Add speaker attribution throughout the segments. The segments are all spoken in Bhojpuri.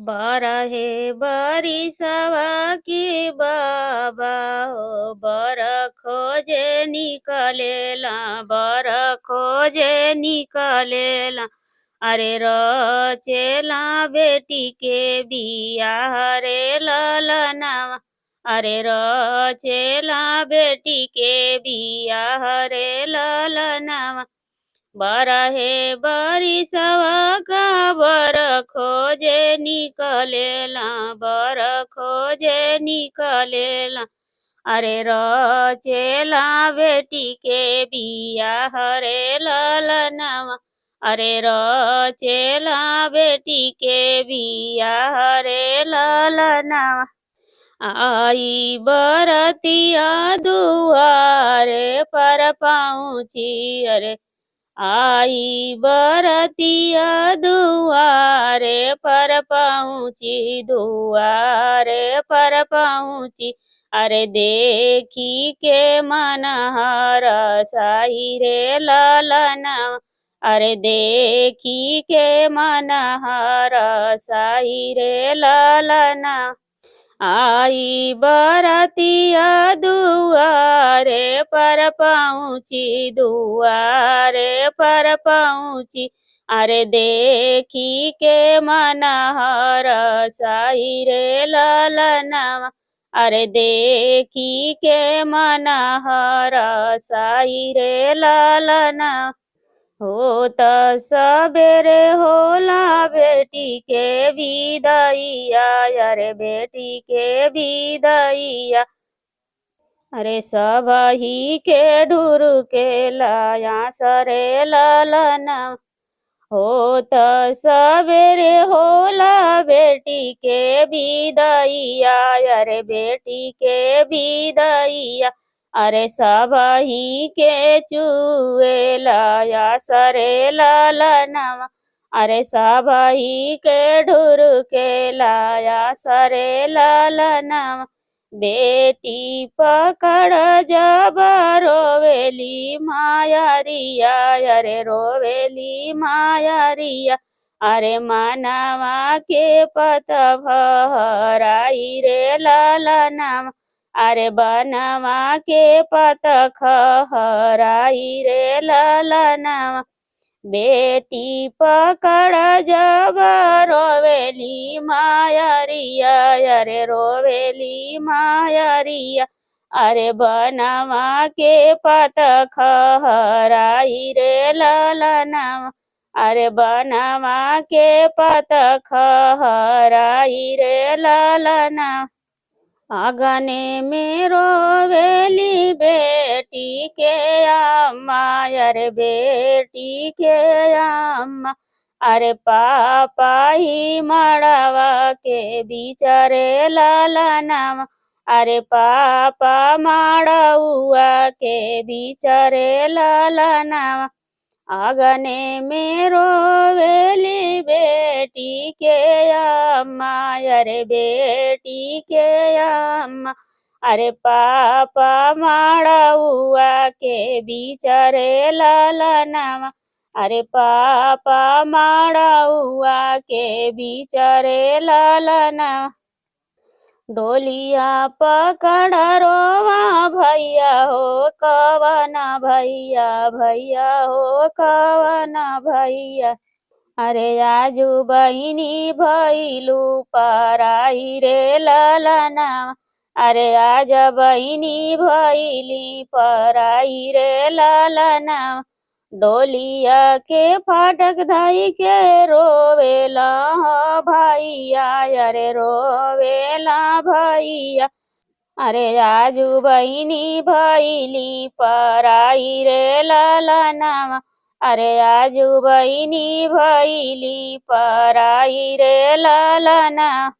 Speaker 1: बरहे बरिसवा के बाबा हो बर खोजे निकलेला बर खोजे निकलेला। अरे रचेला बेटी के बियाह रे ललनावा। अरे रचेला बेटी के बियाह रे ललनावा। बरहे बरिसवा का बर खोजे निकलेला बर खोजे निकलेला। अरे रचेला बेटी के बियाह रे ललनावा। अरे रचेला बेटी के बियाह रे ललनावा। आई बरतिया दुआरे पर पाउची। अरे आई बरतिया दुआरे पर पहुँची दुआरे पर पहुँची। अरे देखी के मन हरसाई रे ललना। अरे देखी के मन हरसाई रे ललना। आई बरतिया दुआरे पर पहुँची दुआरे पर पहुँची। अरे देखी के मन हरसाई रे ललनावा। अरे देखी के मन हरसाई रे ललनावा। होत सबेरे होला बेटी के विदाइया। अरे बेटी के विदाइया। अरे सबही के ढुरुके लाया सरे ललना। होत सबेरे होला बेटी के विदाइया। अरे बेटी के विदाइया। अरे सबही के चुएला या सरे ललनावा। अरे सबही के ढुरुके लाया सरे ललनावा। बेटी पकड़ जब रोवेली मायारिया। अरे रोवेली मायारिया। अरे मनवा के पत भराई रे ललनावा। अरे बनवा के पत खहराई रे ललनावा। बेटी पकड़ जब रोवेली मायारिया। अरे रोवेली मायारिया। अरे बनवा के पत खहराई रे ललनावा। अरे बनवा के पत खहराई रे ललनावा। अगने में रोवेली बेटी के अम्मा। अरे बेटी के अम्मा। अरे पापा ही मड़वा के बिचारे ललनावा। अरे पापा मड़उआ के बिचारे ललनावा। अगने में रोवेली बेटी के अम्मा। अरे बेटी के अम्मा। अरे पापा मड़उआ के बिचारे ललनावा। अरे पापा मड़उआ के बिचारे ललनावा। डोलिया पकड़ रोवा भैया हो कवना भैया भैया हो कवना भैया। अरे आजू बहिनी भैलू पराई रे ललनावा। अरे आज बहिनी भैली पराई रे ललनावा। डोलिया के फाटक धई के रोवेला हो भैया। अरे रोवेला भैया। अरे आजू बहिनी भैली पराई रे ललनावा। अरे आजू बहिनी भैली पराई रे ललनावा।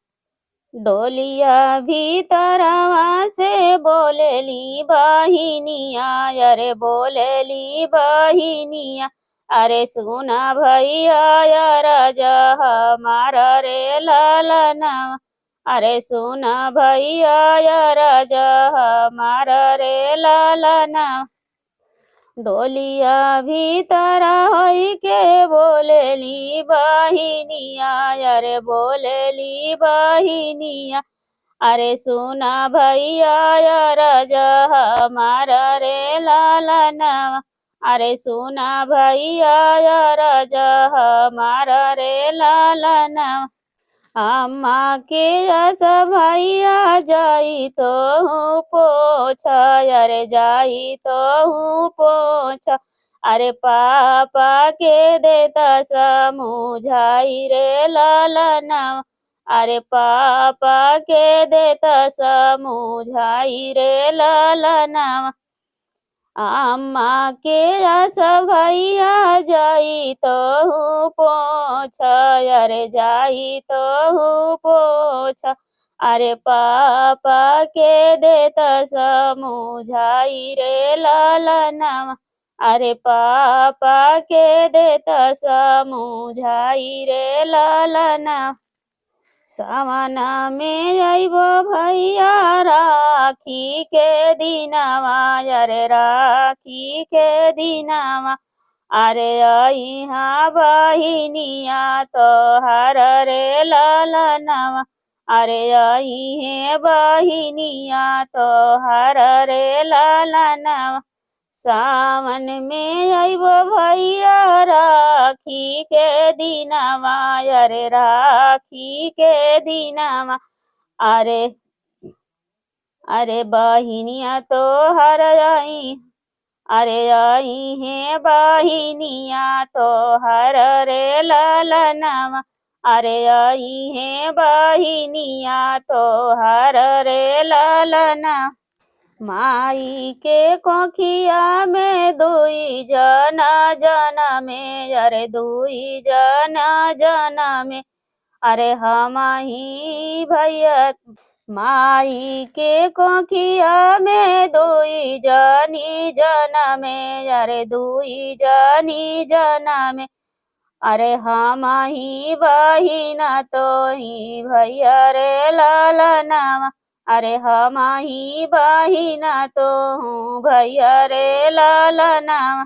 Speaker 1: डोलिया भीतरवा से बोलेली बहिनिया। अरे बोलेली बहिनिया। अरे सुना भैया राजा हमारा रे ललनावा। अरे सुना भैया राजा हमारा रे ललनावा। डोलिया भीतर होई के बोलेली बहिनिया, अरे बोलेली बहिनिया, अरे सुना भैया अरज हमार रे लालनवा, अरे सुना भैया अरज हमार रे लालनवा। अम्मा के यस भैया जाई तो हूँ पोछ, अरे जाई तो हूँ पोछ, अरे पापा के देता समझाई रे लालनवा, अरे पापा के देता समझाई रे लालनवा। अम्मा के यस भैया जाई तो हूँ पोछ, अरे जाई तो हूँ पोछ, अरे पापा के देता समझाई रे लालनवा, अरे पापा के देता समझाई रे लालनवा। सावन में अइबो भैया राखी के दिनवा, अरे राखी के दिनवा, अरे अइहा बहिनिया तोहर रे लालनवा, अरे अइहे बहिनिया तोहर रे लालनवा। सावन में अइबो भैया राखी के दिनवा, अरे राखी के दिनवा, अरे अरे बहिनिया तोहर आई, अरे अइहे बहिनिया तोहर रे लालनवा, अरे अइहे बहिनिया तोहर रे लालनवा। माई के कोखिया में दुई जना जनमे, अरे दुई जना जनमे, अरे हम ही भैया। माई के कोखिया में दुई जनी जनमे, अरे दुई जनी जनमे, अरे हम ही बहिना तो ही भैया रे लालनवा, अरे हम ही बहिना तो हूँ भैया रे लालनवा।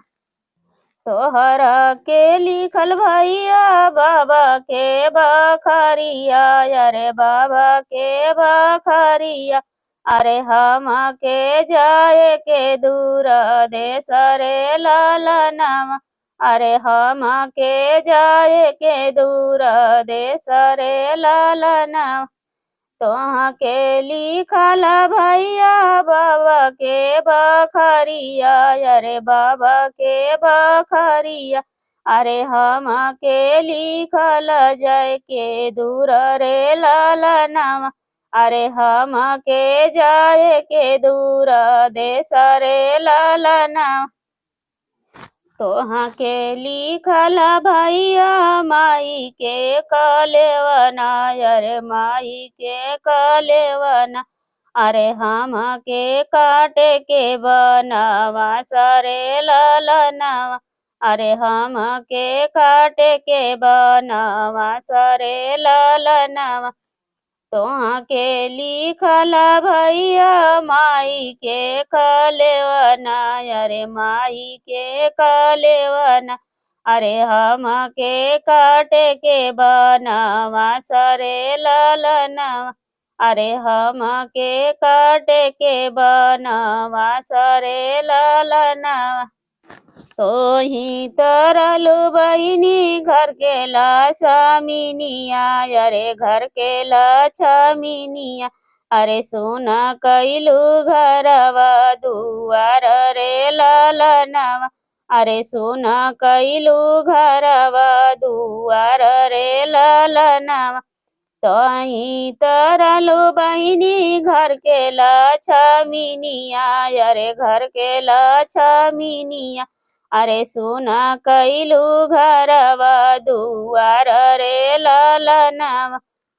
Speaker 1: तोहरा के लिखल भैया बाबा के बखरिया, अरे बाबा के बखरिया, अरे हम के जाए के दूर देश रे लालनवा, अरे हम के जाए के दूर देश रे लालनवा। तोहा के लिखल भैया बाबा के बखरिया, अरे बाबा के बखरिया, अरे हम के लिखल जाय के दूर रे लालनवा, अरे हम के जाए के दूर देश रे लालनवा। तोहा के लिखल भैया माई के कलेवना, अरे माई के कलेवना, अरे हम के काटे के बनवा सरे लालनवा, अरे हम के काटे के बनवा सरे लालनवा। तोहा के लिखल भैया माई के कलेवना, अरे माई के कलेवना, अरे हम के काटे के बनवा सरे लालनवा, अरे हम के काटे के बनवा सरे लालनवा। तोही तरलु बहिनी घर के लछमिनिया, अरे घर के लछमिनिया, अरे सोना कैलू घरवा दुआर रे लालनवा, अरे सोना कैलू घरवा दुआर रे लालनवा। तोही तरलु बहिनी घर के लछमिनिया, अरे घर के लछमिनिया, अरे सोना कैलू घरवा दुआर रे लालनवा,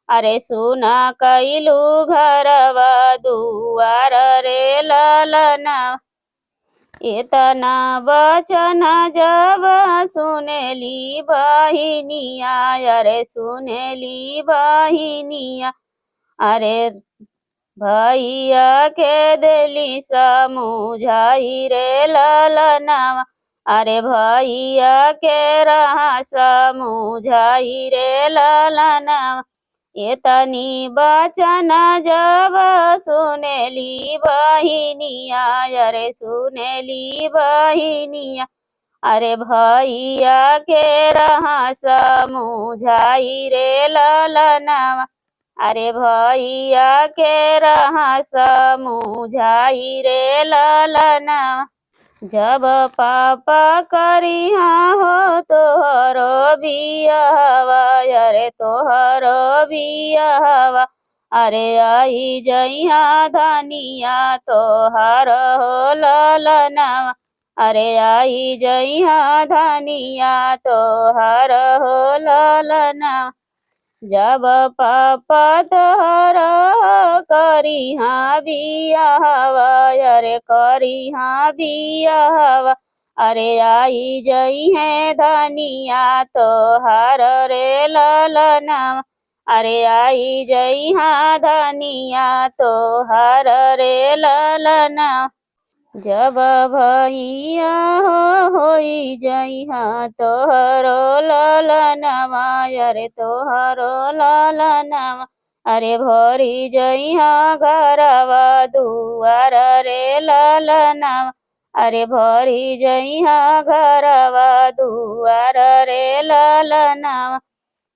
Speaker 1: अरे सोना कैलू घरवा दुआर रे लालनवा। इतना वचन जब सुनेली बहिनिया, अरे सुनेली बहिनिया, अरे भैया के देली समझाई रे ललनावा, अरे भैया के रहा समझाई रे ललनावा। ये तनी बचन जब सुनेली बहिनिया, अरे सुनेली बहिनिया, अरे भैया के रहा समझाई रे ललनावा, अरे भैया के रहा समझाई रे ललनावा। जब पापा करिहा हो तोहरो बियाहवा, अरे तोहरो बियाहवा, अरे आई जइहा धनिया तोहार हो ललनावा, अरे आई जइहा धनिया तोहार हो ललनावा। जब पापा तोहर करिहा बियाहवा, अरे करिहा बियाहवा, अरे आई जइहे धनिया तोहार रे ललनावा, अरे आई जइहा धनिया तोहार रे ललनावा। जब भैया होई जइहा तोहरो ललनावा, अरे तोहरो ललनावा, अरे भरी जइहा घरवा दुआर रे ललनावा, अरे भरी जइहा घरवा दुआर रे ललनावा।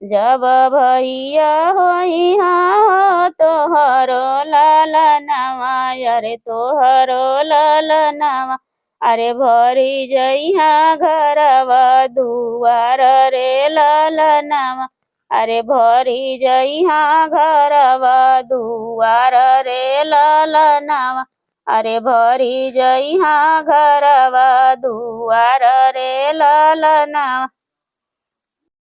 Speaker 1: जब भैया होइहा तोहरो ललनावा, अरे तोहरो ललनावा, अरे भरी जइहा घरवा दुआर रे ललनावा, अरे भरी जइहा घरवा दुआर रे ललनावा, अरे भरी जइहा घरवा दुआर रे ललनावा।